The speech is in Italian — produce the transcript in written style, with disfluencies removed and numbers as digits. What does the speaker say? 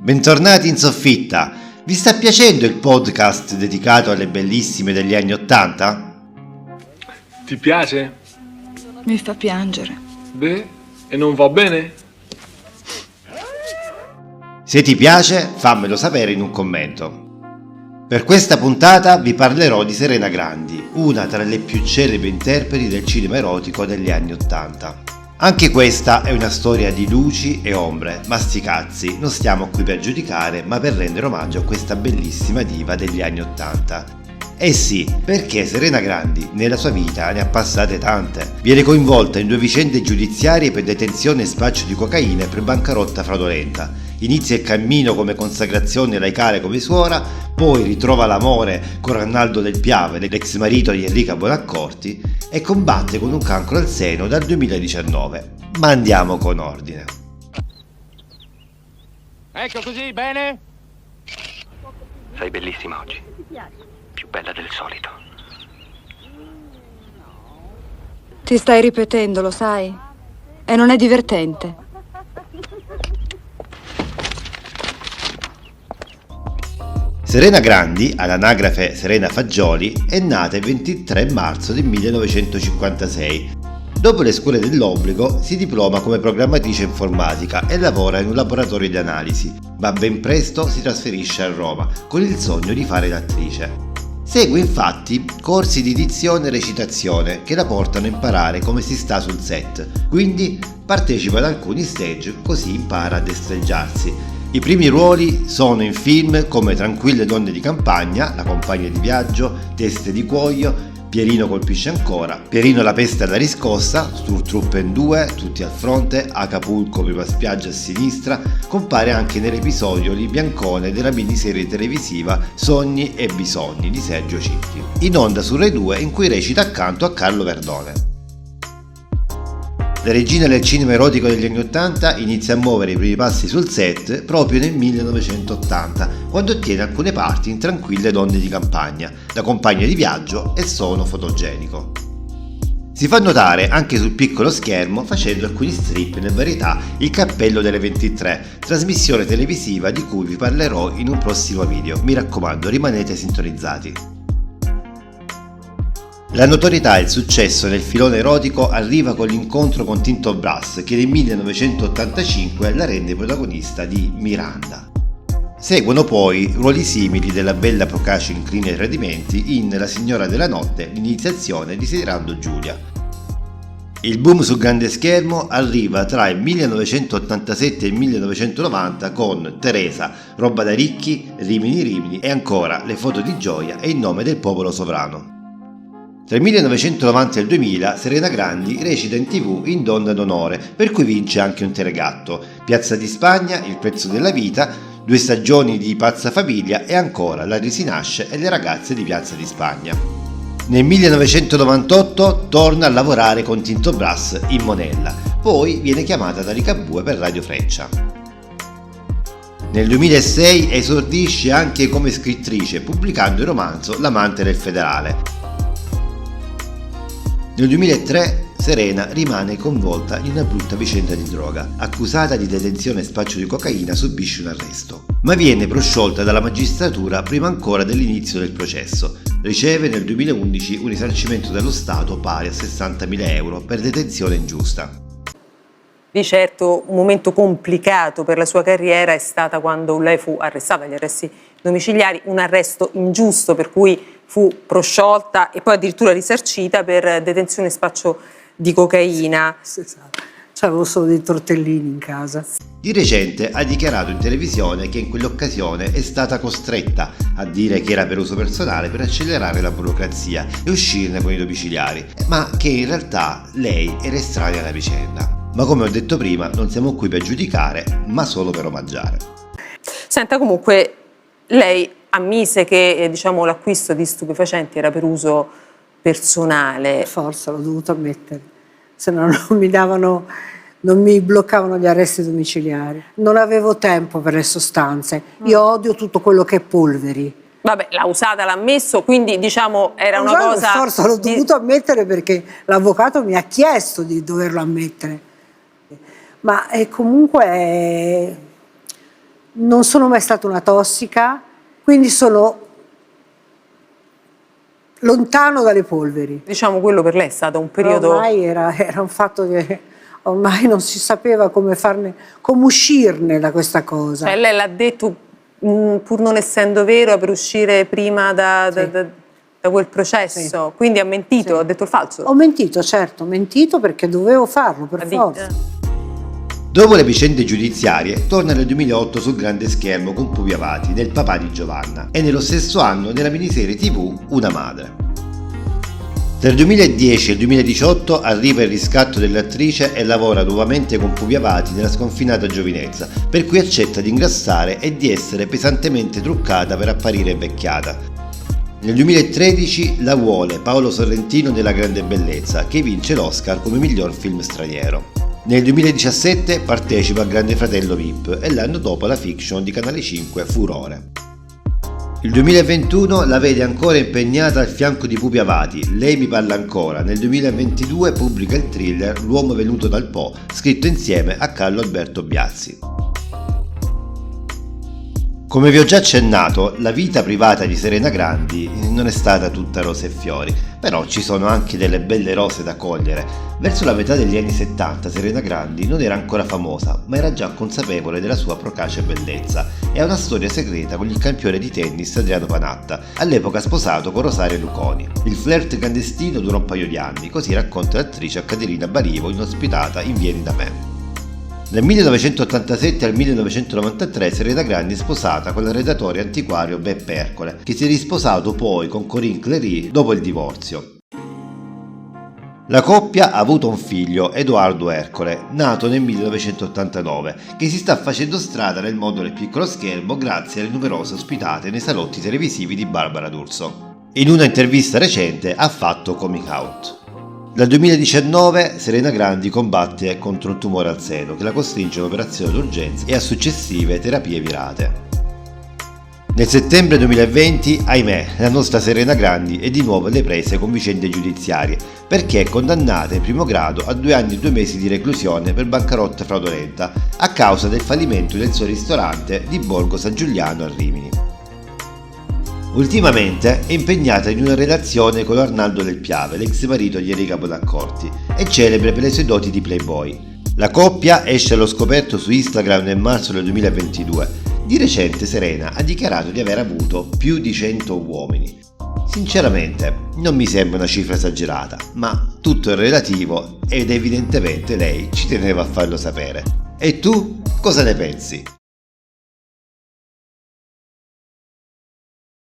Bentornati in soffitta. Vi sta piacendo il podcast dedicato alle bellissime degli anni '80? Ti piace? Mi fa piangere. Beh, e non va bene? Se ti piace, fammelo sapere in un commento. Per questa puntata vi parlerò di Serena Grandi, una tra le più celebri interpreti del cinema erotico degli anni '80. Anche questa è una storia di luci e ombre, ma sti cazzi, non stiamo qui per giudicare, ma per rendere omaggio a questa bellissima diva degli anni '80. Eh sì, perché Serena Grandi nella sua vita ne ha passate tante. Viene coinvolta in 2 vicende giudiziarie per detenzione e spaccio di cocaina e per bancarotta fraudolenta. Inizia il cammino come consacrazione laicale come suora, poi ritrova l'amore con Arnaldo Del Piave, l'ex marito di Enrica Bonaccorti, e combatte con un cancro al seno dal 2019. Ma andiamo con ordine. Ecco così, bene? Sei bellissima oggi. Più bella del solito. Ti stai ripetendo, lo sai? E non è divertente. Serena Grandi, all'anagrafe Serena Fagioli, è nata il 23 marzo del 1956. Dopo le scuole dell'obbligo si diploma come programmatrice informatica e lavora in un laboratorio di analisi, ma ben presto si trasferisce a Roma con il sogno di fare l'attrice. Segue infatti corsi di dizione e recitazione che la portano a imparare come si sta sul set, quindi partecipa ad alcuni stage così impara a destreggiarsi. I primi ruoli sono in film come Tranquille donne di campagna, La compagna di viaggio, Teste di cuoio, Pierino colpisce ancora, Pierino la peste alla riscossa, Sturmtruppen 2, Tutti al fronte, Acapulco prima spiaggia a sinistra, compare anche nell'episodio Li Biancone della miniserie televisiva Sogni e bisogni di Sergio Citti, in onda su Rai 2 in cui recita accanto a Carlo Verdone. La regina del cinema erotico degli anni '80 inizia a muovere i primi passi sul set proprio nel 1980, quando ottiene alcune parti in Tranquille donne di campagna, La compagna di viaggio e Sono fotogenico. Si fa notare anche sul piccolo schermo facendo alcuni strip nel varietà Il cappello delle 23, trasmissione televisiva di cui vi parlerò in un prossimo video. Mi raccomando, rimanete sintonizzati. La notorietà e il successo nel filone erotico arriva con l'incontro con Tinto Brass, che nel 1985 la rende protagonista di Miranda. Seguono poi ruoli simili della bella Procaccia incline ai tradimenti in La signora della notte, l'iniziazione desiderando Giulia. Il boom sul grande schermo arriva tra il 1987 e il 1990 con Teresa, Roba da ricchi, Rimini Rimini e ancora Le foto di Gioia e In nome del popolo sovrano. Tra il 1990 e il 2000 Serena Grandi recita in TV in Donna d'onore, per cui vince anche un telegatto, Piazza di Spagna, Il prezzo della vita, 2 stagioni di Pazza famiglia e ancora La risi nasce e Le ragazze di Piazza di Spagna. Nel 1998 torna a lavorare con Tinto Brass in Monella, poi viene chiamata da Ligabue per Radio Freccia. Nel 2006 esordisce anche come scrittrice pubblicando il romanzo L'amante del federale. Nel 2003 Serena rimane coinvolta in una brutta vicenda di droga. Accusata di detenzione e spaccio di cocaina subisce un arresto, ma viene prosciolta dalla magistratura prima ancora dell'inizio del processo. Riceve nel 2011 un risarcimento dello Stato pari a 60.000 euro per detenzione ingiusta. Di certo un momento complicato per la sua carriera è stata quando lei fu arrestata agli arresti domiciliari, un arresto ingiusto per cui fu prosciolta e poi addirittura risarcita per detenzione e spaccio di cocaina. Esatto. C'avevo solo dei tortellini in casa. Di recente ha dichiarato in televisione che in quell'occasione è stata costretta a dire che era per uso personale per accelerare la burocrazia e uscirne con i domiciliari, ma che in realtà lei era estranea alla vicenda. Ma come ho detto prima, non siamo qui per giudicare, ma solo per omaggiare. Senta, comunque lei ammise che l'acquisto di stupefacenti era per uso personale. Forza, l'ho dovuto ammettere, se no non mi bloccavano gli arresti domiciliari. Non avevo tempo per le sostanze, io odio tutto quello che è polveri. Vabbè, l'ha usata, l'ha ammesso, quindi era una cosa... Forza, l'ho dovuto ammettere perché l'avvocato mi ha chiesto di doverlo ammettere. ma comunque non sono mai stata una tossica, quindi sono lontano dalle polveri. Diciamo, quello per lei è stato un periodo... Ormai era un fatto che ormai non si sapeva come uscirne da questa cosa. Cioè lei l'ha detto, pur non essendo vero, per uscire prima da quel processo, Sì. quindi ha mentito, Sì. ha detto il falso. Ho mentito, certo, ho mentito perché dovevo farlo per forza. Dopo le vicende giudiziarie, torna nel 2008 sul grande schermo con Pupi Avati nel Papà di Giovanna e nello stesso anno nella miniserie TV Una madre. Tra il 2010 e il 2018 arriva il riscatto dell'attrice e lavora nuovamente con Pupi Avati nella sconfinata giovinezza, per cui accetta di ingrassare e di essere pesantemente truccata per apparire invecchiata. Nel 2013 la vuole Paolo Sorrentino nella Grande Bellezza, che vince l'Oscar come miglior film straniero. Nel 2017 partecipa a Grande Fratello VIP e l'anno dopo alla fiction di Canale 5 Furore. Il 2021 la vede ancora impegnata al fianco di Pupi Avati, Lei mi parla ancora. Nel 2022 pubblica il thriller L'uomo venuto dal Po, scritto insieme a Carlo Alberto Biazzi. Come vi ho già accennato, la vita privata di Serena Grandi non è stata tutta rose e fiori, però ci sono anche delle belle rose da cogliere. Verso la metà degli anni 70 Serena Grandi non era ancora famosa, ma era già consapevole della sua procace bellezza e ha una storia segreta con il campione di tennis Adriano Panatta, all'epoca sposato con Rosaria Luconi. Il flirt clandestino dura un paio di anni, così racconta l'attrice Caterina Barivo inospitata in Vieni da me. Dal 1987 al 1993 Serena Grandi è sposata con l'arredatore antiquario Beppe Ercole, che si è risposato poi con Corinne Clery dopo il divorzio. La coppia ha avuto un figlio, Edoardo Ercole, nato nel 1989, che si sta facendo strada nel mondo del piccolo schermo grazie alle numerose ospitate nei salotti televisivi di Barbara D'Urso. In una intervista recente ha fatto coming out. Dal 2019 Serena Grandi combatte contro un tumore al seno che la costringe a un'operazione d'urgenza e a successive terapie virate. Nel settembre 2020, ahimè, la nostra Serena Grandi è di nuovo alle prese con vicende giudiziarie perché è condannata in primo grado a 2 anni e 2 mesi di reclusione per bancarotta fraudolenta a causa del fallimento del suo ristorante di Borgo San Giuliano a Rimini. Ultimamente è impegnata in una relazione con Arnaldo Del Piave, l'ex marito di Erika Bonaccorti, e celebre per le sue doti di playboy. La coppia esce allo scoperto su Instagram nel marzo del 2022. Di recente Serena ha dichiarato di aver avuto più di 100 uomini. Sinceramente non mi sembra una cifra esagerata, ma tutto è relativo ed evidentemente lei ci teneva a farlo sapere. E tu cosa ne pensi?